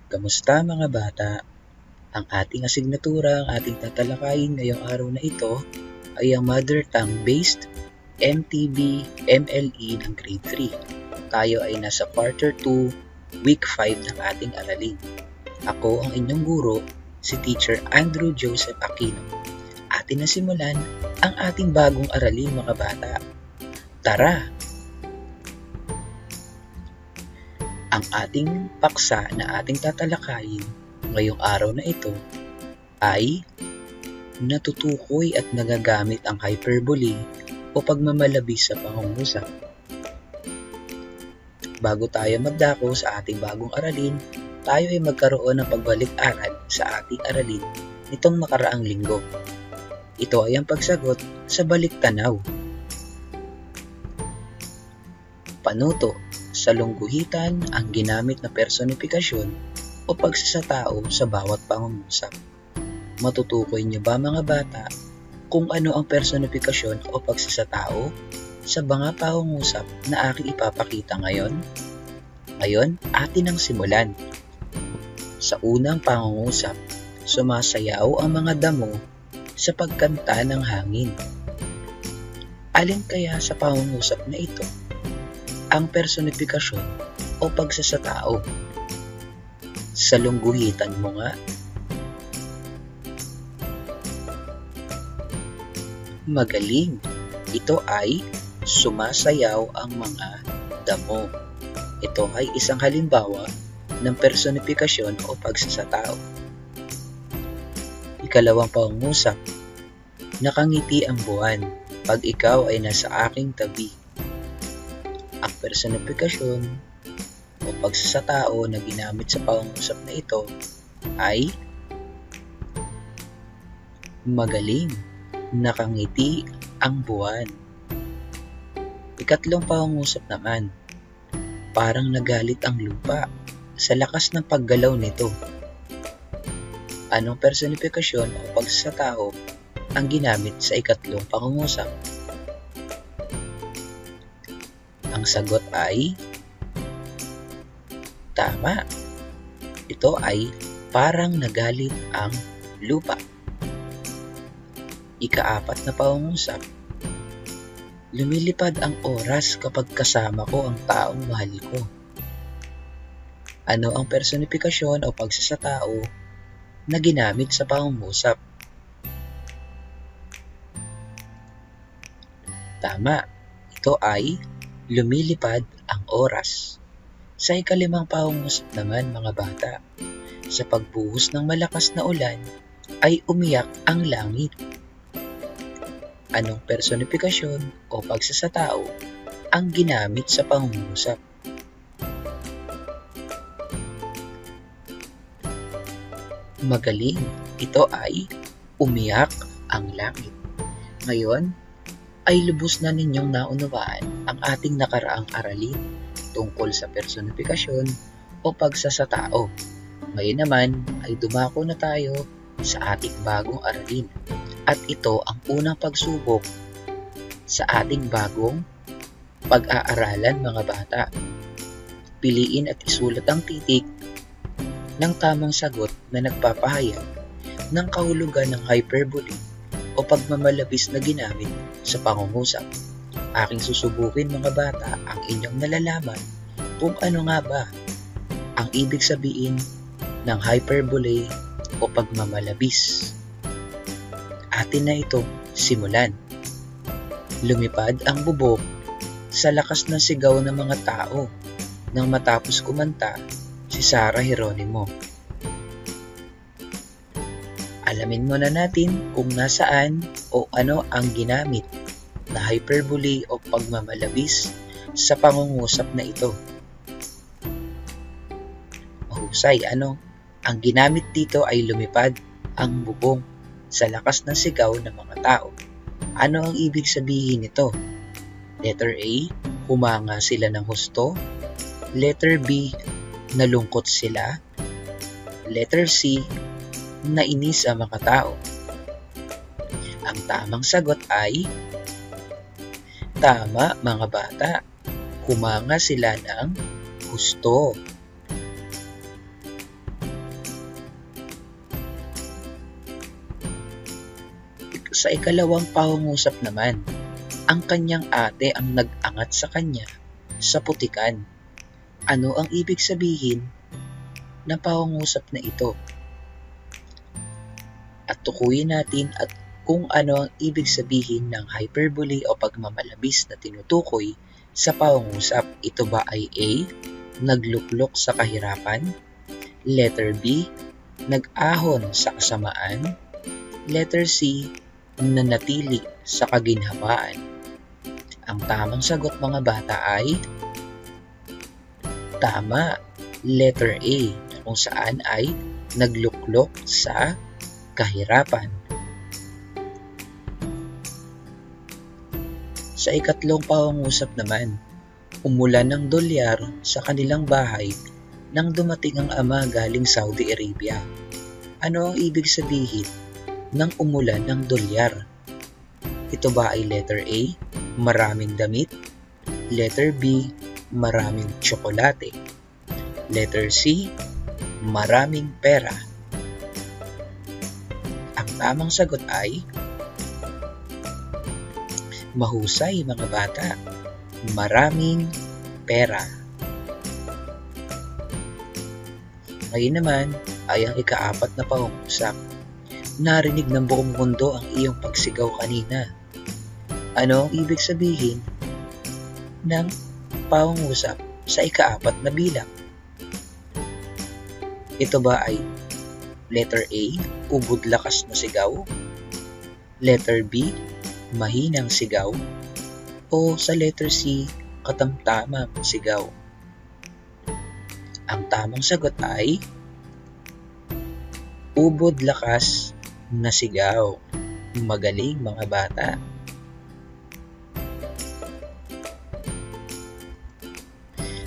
Kamusta mga bata? Ang ating asignatura, ang ating tatalakayin ngayong araw na ito ay ang Mother Tongue Based MTB MLE ng Grade 3. Tayo ay nasa Quarter 2, Week 5 ng ating aralin. Ako ang inyong guro, si Teacher Andrew Joseph Aquino. Atin na simulan ang ating bagong aralin mga bata. Tara! Ang ating paksa na ating tatalakayin ngayong araw na ito ay natutukoy at nagagamit ang hyperbole o pagmamalabis sa pangungusap. Bago tayo magdako sa ating bagong aralin, tayo ay magkaroon ng pagbalik-aral sa ating aralin nitong nakaraang linggo. Ito ay ang pagsagot sa balik-tanaw. Panuto. Sa lungguhitan ang ginamit na personifikasyon o pagsasatao sa bawat pangungusap. Matutukoy niyo ba mga bata kung ano ang personifikasyon o pagsasatao sa mga pangungusap na aking ipapakita ngayon? Ngayon, atin ang simulan. Sa unang pangungusap, sumasayaw ang mga damo sa pagkanta ng hangin. Alin kaya sa pangungusap na ito ang personifikasyon o pagsasatao? Sa lungguhitan mo nga. Magaling! Ito ay sumasayaw ang mga damo. Ito ay isang halimbawa ng personifikasyon o pagsasatao. Ikalawang pangungusap, nakangiti ang buwan pag ikaw ay nasa aking tabi. Ang personifikasyon o pagsasatao na ginamit sa pangungusap na ito ay magaling, nakangiti ang buwan. Ikatlong pangungusap naman, parang nagalit ang lupa sa lakas ng paggalaw nito. Anong personifikasyon o pagsasatao ang ginamit sa ikatlong pangungusap? Ang sagot ay tama. Ito ay parang nagalit ang lupa. Ikaapat na pangungusap, lumilipad ang oras kapag kasama ko ang taong mahal ko. Ano ang personifikasyon o pagsasatao na ginamit sa pangungusap? Tama. Ito ay lumilipad ang oras. Sa ikalimang pangungusap naman mga bata, sa pagbuhos ng malakas na ulan ay umiyak ang langit. Anong personifikasyon o pagsasatao ang ginamit sa pangungusap? Magaling! Ito ay umiyak ang langit. Ngayon, ay lubos na ninyong naunawaan ang ating nakaraang aralin tungkol sa personifikasyon o pagsasatao. Ngayon naman ay dumako na tayo sa ating bagong aralin at ito ang unang pagsubok sa ating bagong pag-aaralan mga bata. Piliin at isulat ang titik ng tamang sagot na nagpapahayag ng kahulugan ng hyperbole o pagmamalabis na ginamit sa pangungusap. Aking susubukin mga bata ang inyong nalalaman kung ano nga ba ang ibig sabihin ng hyperbole o pagmamalabis. Atin na ito simulan. Lumipad ang bubog sa lakas ng sigaw ng mga tao nang matapos kumanta si Sarah Geronimo. Alamin muna natin kung nasaan o ano ang ginamit na hyperbole o pagmamalabis sa pangungusap na ito. Mahusay, ano Ang ginamit dito ay lumipad ang bubong sa lakas ng sigaw ng mga tao. Ano ang ibig sabihin nito? Letter A, humanga sila ng husto. Letter B, nalungkot sila. Letter C, nainis ang mga tao. Ang tamang sagot ay tama, mga bata. Humanga sila ng husto. Sa ikalawang pangungusap naman, ang kanyang ate ang nag-angat sa kanya sa putikan. Ano ang ibig sabihin ng pangungusap na ito? At tukuyin natin at kung ano ang ibig sabihin ng hyperbole o pagmamalabis na tinutukoy sa pangungusap. Ito ba ay A, nagluklok sa kahirapan? Letter B, nag-ahon sa kasamaan? Letter C, nanatili sa kaginhawaan. Ang tamang sagot, mga bata, ay tama, letter A, kung saan ay nagluklok sa kahirapan. Sa ikatlong pangungusap naman, umulan ng dolyar sa kanilang bahay nang dumating ang ama galing Saudi Arabia. Ano ang ibig sabihin ng umulan ng dolyar? Ito ba ay letter A, maraming damit? Letter B, maraming tsokolate? Letter C, maraming pera? Ang tamang sagot ay mahusay, mga bata, maraming pera. Ngayon naman ay ang ikaapat na pangungusap. Narinig ng buong mundo ang iyong pagsigaw kanina. Ano ang ibig sabihin ng pangungusap sa ikaapat na bilang? Ito ba ay letter A, ubod lakas na sigaw? Letter B, mahinang sigaw? O sa letter C, katamtamang sigaw? Ang tamang sagot ay ubod lakas na sigaw. Magaling, mga bata.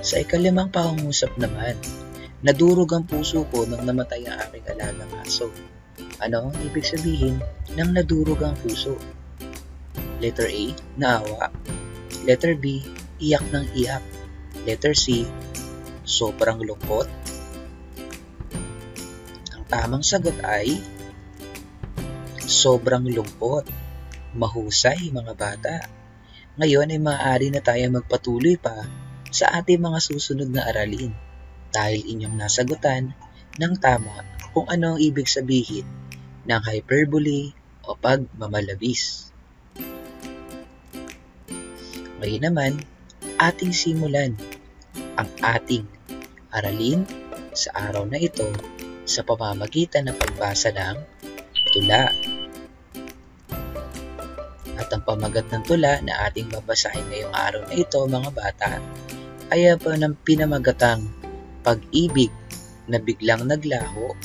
Sa ikalimang pangungusap naman, nadurog ang puso ko nang namatay ang aking alagang aso. Ano ang ibig sabihin ng nadurog ang puso? Letter A, naawa. Letter B, iyak ng iyak. Letter C, sobrang lungkot. Ang tamang sagot ay sobrang lungkot. Mahusay, mga bata. Ngayon ay maaari na tayo magpatuloy pa sa ating mga susunod na aralin dahil inyong nasagutan ng tama kung ano ang ibig sabihin ng hyperbole o pagmamalabis. Ngayon naman, ating simulan ang ating aralin sa araw na ito sa pamamagitan ng pagbasa ng tula. At ang pamagat ng tula na ating babasahin ngayong araw na ito, mga bata, ay ng pinamagatang Pag-ibig na biglang naglaho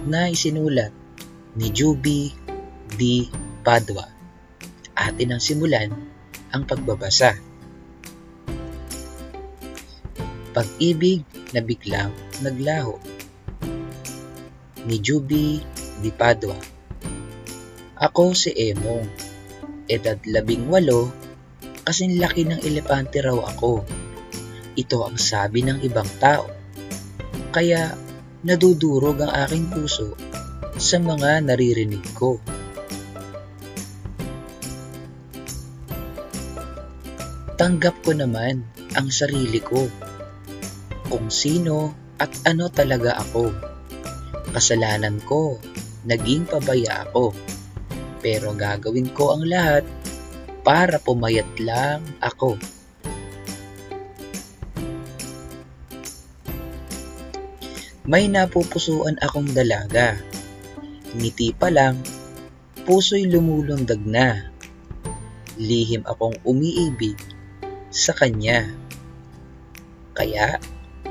na isinulat ni Juby D. Padua. Atin ang simulan ang pagbabasa. Pag-ibig na biglang naglaho ni Juby D. Padua. Ako si Emong, edad 18, kasing laki ng elepante raw ako. Ito ang sabi ng ibang tao. Kaya nadudurog ang aking puso sa mga naririnig ko. Tanggap ko naman ang sarili ko, kung sino at ano talaga ako. Kasalanan ko, naging pabaya ako. Pero gagawin ko ang lahat para pumayat lang ako. May napupusuan akong dalaga. Ngiti pa lang, puso'y lumulundag na. Lihim akong umiibig sa kanya. Kaya,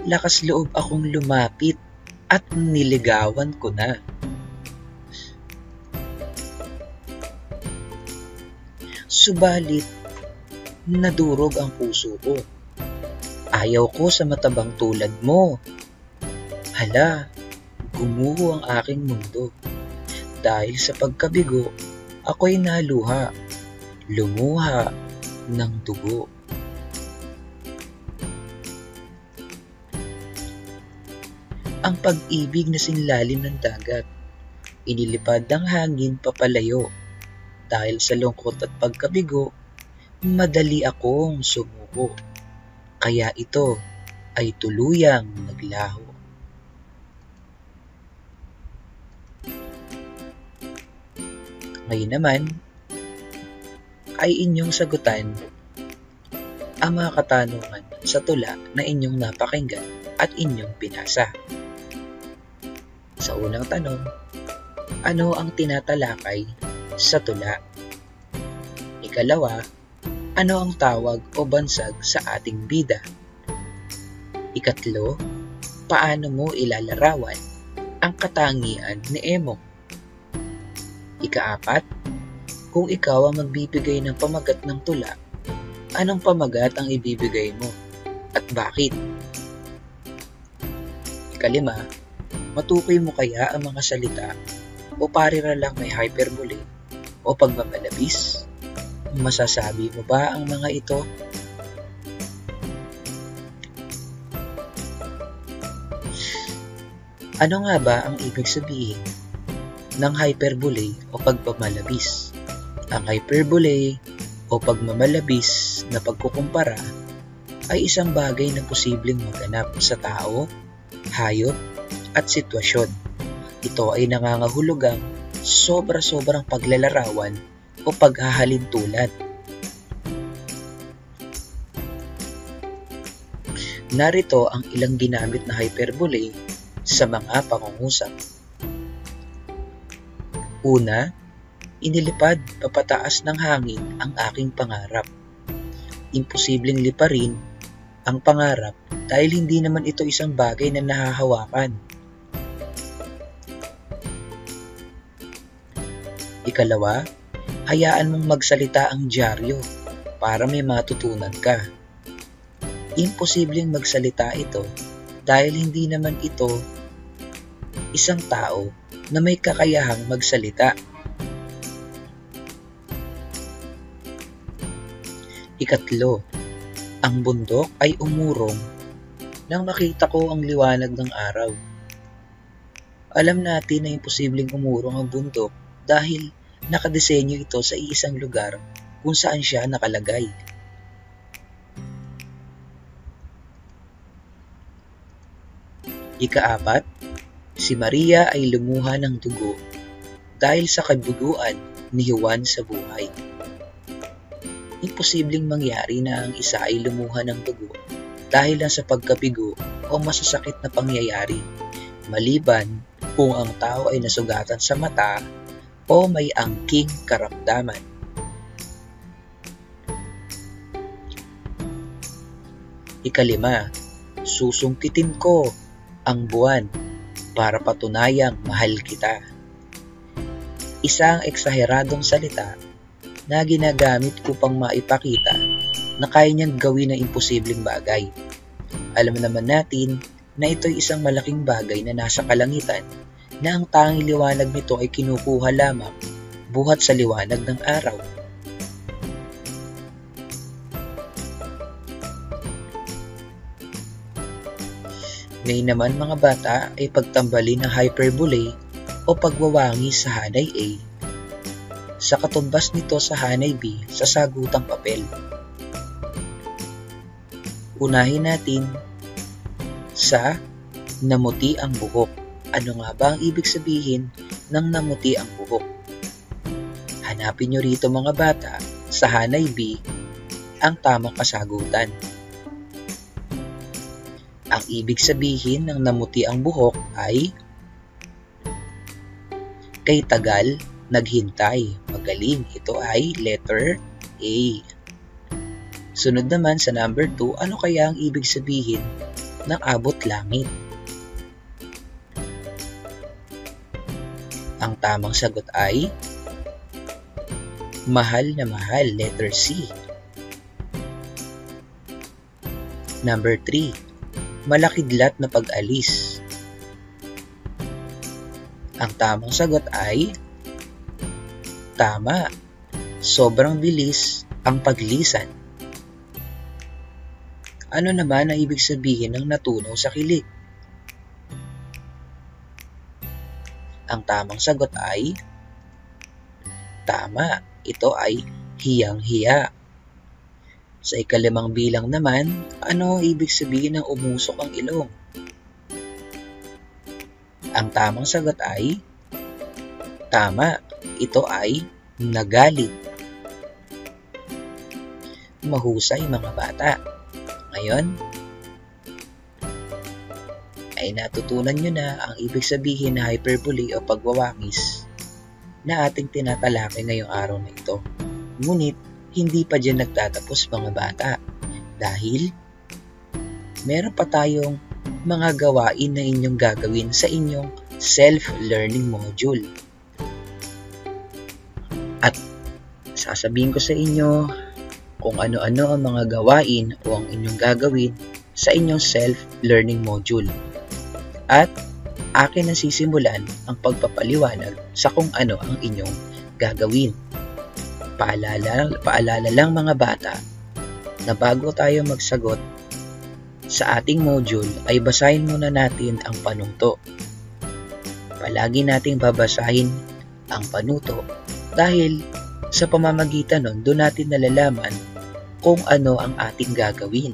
lakas loob akong lumapit at niligawan ko na. Subalit, nadurog ang puso ko. Ayaw ko sa matabang tulad mo. Hala, gumuho ang aking mundo. Dahil sa pagkabigo, ako'y naluha. Lumuha ng dugo. Ang pag-ibig na sinlalim ng dagat, inilipad ng hangin papalayo. Dahil sa lungkot at pagkabigo, madali akong sumuko. Kaya ito ay tuluyang naglaho. Ngayon naman, ay inyong sagutan ang mga katanungan sa tula na inyong napakinggan at inyong binasa. Sa unang tanong, ano ang tinatalakay sa tula? Ikalawa, ano ang tawag o bansag sa ating bida? Ikatlo, paano mo ilalarawan ang katangian ni Emong? Ikaapat, kung ikaw ang magbibigay ng pamagat ng tula, anong pamagat ang ibibigay mo at bakit? Ikalima, matukoy mo kaya ang mga salita o parira lang may hyperbole o pagmamalabis? Masasabi mo ba ang mga ito? Ano nga ba ang ibig sabihin ng hyperbole o pagmamalabis? Ang hyperbole o pagmamalabis na pagkukumpara ay isang bagay na posibleng maganap sa tao, hayop, at sitwasyon. Ito ay nangangahulugang sobra-sobrang paglalarawan o paghahalintulad. Narito ang ilang ginamit na hyperbole sa mga pangungusap. Una, inilipad papataas ng hangin ang aking pangarap. Imposibleng liparin ang pangarap dahil hindi naman ito isang bagay na nahahawakan. Ikalawa, hayaan mong magsalita ang dyaryo para may matutunan ka. Imposibleng magsalita ito dahil hindi naman ito isang tao na may kakayahang magsalita. Ikatlo, ang bundok ay umurong nang makita ko ang liwanag ng araw. Alam natin na imposibleng umurong ang bundok dahil nakadesenyo ito sa iisang lugar kung saan siya nakalagay. Ikaapat, si Maria ay lumuha ng dugo dahil sa kabiguan ni Juan sa buhay. Imposibleng mangyari na ang isa ay lumuha ng dugo dahil lang sa pagkabigo o masasakit na pangyayari, maliban kung ang tao ay nasugatan sa mata o may angking karamdaman. Ikalima, susungkitin ko ang buwan para patunayang mahal kita. Isang eksaheradong salita na ginagamit upang maipakita na kaya niyang gawin ang imposibleng bagay. Alam naman natin na ito'y isang malaking bagay na nasa kalangitan na ang tanging liwanag nito ay kinukuha lamang buhat sa liwanag ng araw. Ngayon naman mga bata ay pagtambalin ng hyperbole o pagwawangi sa hanay A sa katumbas nito sa hanay B sa sagutang papel. Unahin natin sa namuti ang buhok. Ano nga ba ang ibig sabihin ng namuti ang buhok? Hanapin nyo rito mga bata sa hanay B ang tamang kasagutan. Ang ibig sabihin ng namuti ang buhok ay kay tagal naghintay. Magaling. Ito ay letter A. Sunod naman sa number 2, ano kaya ang ibig sabihin ng abot langit? Ang tamang sagot ay mahal na mahal, letter C. Number 3, malakidlat na pag-alis. Ang tamang sagot ay tama, sobrang bilis ang paglisan. Ano naman ang ibig sabihin ng natunaw sa kilig? Ang tamang sagot ay tama, ito ay hiyang-hiya. Sa ikalimang bilang naman, ano ang ibig sabihin ng umusok ang ilong? Ang tamang sagot ay tama, ito ay nagalit. Mahusay mga bata. Ngayon, ay natutunan nyo na ang ibig sabihin na hyperbole o pagwawangis na ating tinatalakay ngayong araw na ito. Ngunit, hindi pa dyan nagtatapos mga bata dahil meron pa tayong mga gawain na inyong gagawin sa inyong self-learning module. At sasabihin ko sa inyo kung ano-ano ang mga gawain o ang inyong gagawin sa inyong self-learning module. At akin na sisimulan ang pagpapaliwanag sa kung ano ang inyong gagawin. Paalala lang mga bata na bago tayo magsagot sa ating module ay basahin muna natin ang panuto. Palagi nating babasahin ang panuto dahil sa pamamagitan nun, doon natin nalalaman kung ano ang ating gagawin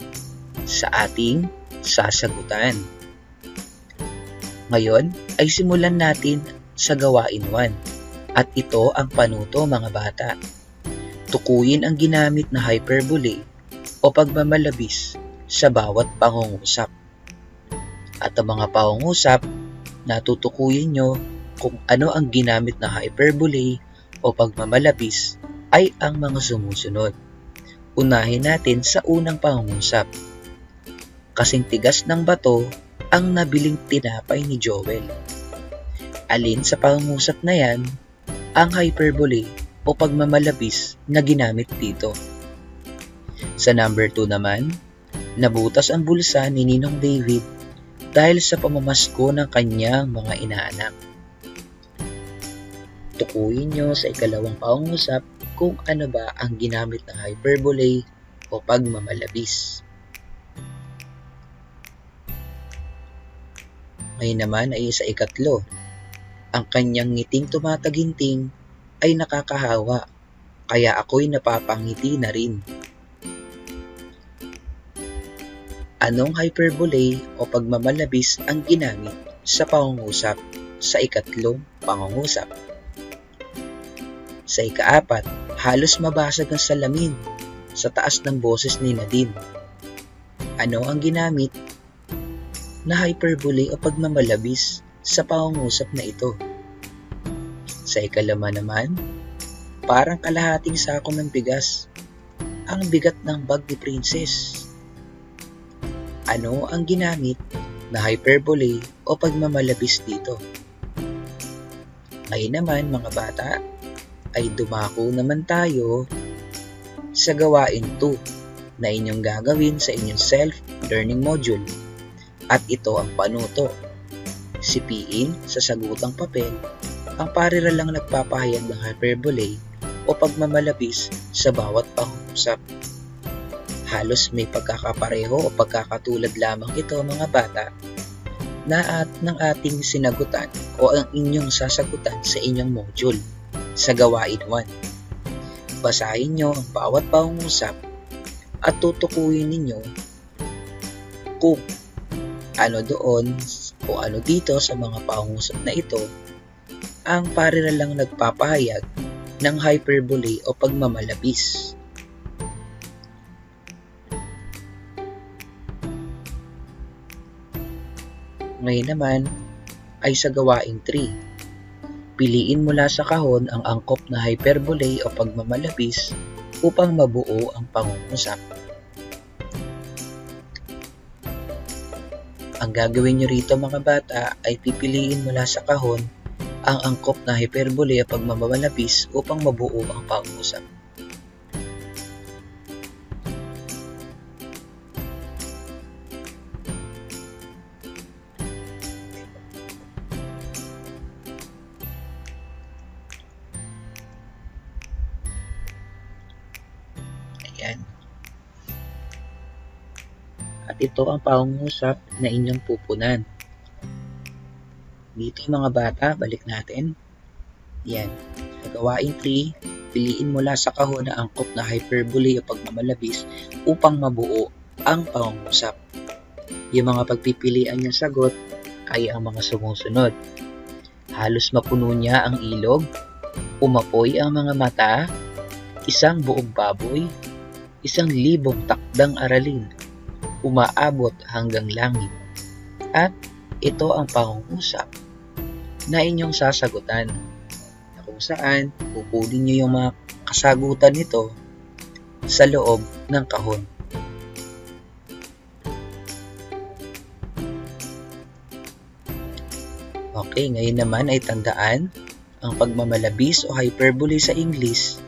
sa ating sasagutan. Ngayon ay simulan natin sa gawain 1 at ito ang panuto mga bata. Tukuyin ang ginamit na hyperbole o pagmamalabis sa bawat pangungusap. At ang mga pangungusap na tutukuyin nyo kung ano ang ginamit na hyperbole o pagmamalabis ay ang mga sumusunod. Unahin natin sa unang pangungusap. Kasing tigas ng bato ang nabiling tinapay ni Joel. Alin sa pangungusap na yan ang hyperbole o pagmamalabis na ginamit dito? Sa number 2 naman, nabutas ang bulsa ni Ninong David dahil sa pamamasko ng kanyang mga inaanak. Tukuyin nyo sa ikalawang pangungusap kung ano ba ang ginamit na hyperbole o pagmamalabis. Ngayon naman ay sa ikatlo, ang kanyang ngiting tumataginting ay nakakahawa, kaya ako'y napapangiti na rin. Anong hyperbole o pagmamalabis ang ginamit sa pangungusap sa ikatlong pangungusap? Sa ikaapat, halos mabasag ang salamin sa taas ng boses ni Nadine. Ano ang ginamit na hyperbole o pagmamalabis sa pangungusap na ito? Sa ikalama naman, parang kalahating sako ng bigas ang bigat ng bag ni Princess. Ano ang ginamit na hyperbole o pagmamalabis dito? Ngayon naman mga bata, ay dumako naman tayo sa gawain 2 na inyong gagawin sa inyong self-learning module. At ito ang panuto. Sipiin sa sagutang papel ang pariralang nagpapahayag ng hyperbole o pagmamalabis sa bawat pangungusap. Halos may pagkakapareho o pagkakatulad lamang ito mga bata na ng ating sinagutan o ang inyong sasagutan sa inyong module sa gawain 1. Basahin nyo ang bawat pangungusap at tutukuyin ninyo kung ano doon o ano dito sa mga pangungusap na ito ang pariralang nagpapahayag ng hyperbole o pagmamalabis. Ngayon naman ay sa gawain 3. Piliin mula sa kahon ang angkop na hyperbole o pagmamalabis upang mabuo ang pangungusap. Ang gagawin nyo rito mga bata ay pipiliin mula sa kahon ang angkop na hyperbole o pagmamalabis upang mabuo ang pangungusap. Ayan. At ito ang pangungusap na inyong pupunan. Dito mga bata, balik natin. Yan. Sa gawain 3, piliin mula sa kahon na angkop na hyperbole o pagmamalabis upang mabuo ang pangungusap. Yung mga pagpipilian niyang sagot ay ang mga sumusunod. Halos mapuno niya ang ilog, umapoy ang mga mata, isang buong baboy, 1,000 takdang aralin, umaabot hanggang langit. At ito ang pangungusap na inyong sasagutan, na kung saan kukunin nyo yung mga kasagutan nito sa loob ng kahon. Okay, ngayon naman ay tandaan, ang pagmamalabis o hyperbole sa English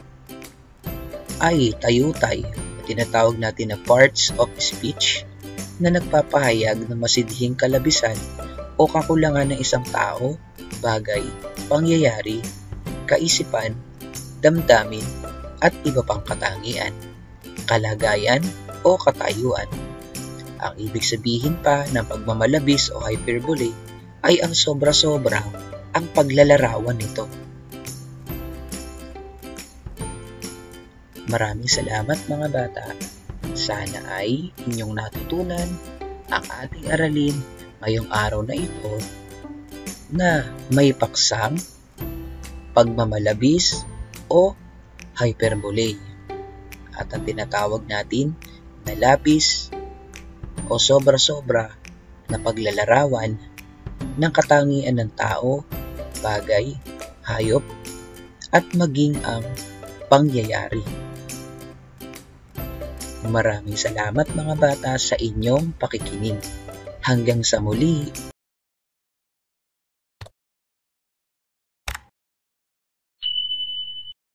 ay tayutay, na tinatawag natin na parts of speech na nagpapahayag ng masidhing kalabisan o kakulangan ng isang tao, bagay, pangyayari, kaisipan, damdamin, at iba pang katangian, kalagayan o katayuan. Ang ibig sabihin pa ng pagmamalabis o hyperbole ay ang sobra-sobra ang paglalarawan nito. Maraming salamat mga bata. Sana ay inyong natutunan ang ating aralin ngayong araw na ito na may paksang pagmamalabis o hyperbole at ang tinatawag natin na labis o sobra-sobra na paglalarawan ng katangian ng tao, bagay, hayop at maging ang pangyayari. Maraming salamat mga bata sa inyong pakikinig. Hanggang sa muli.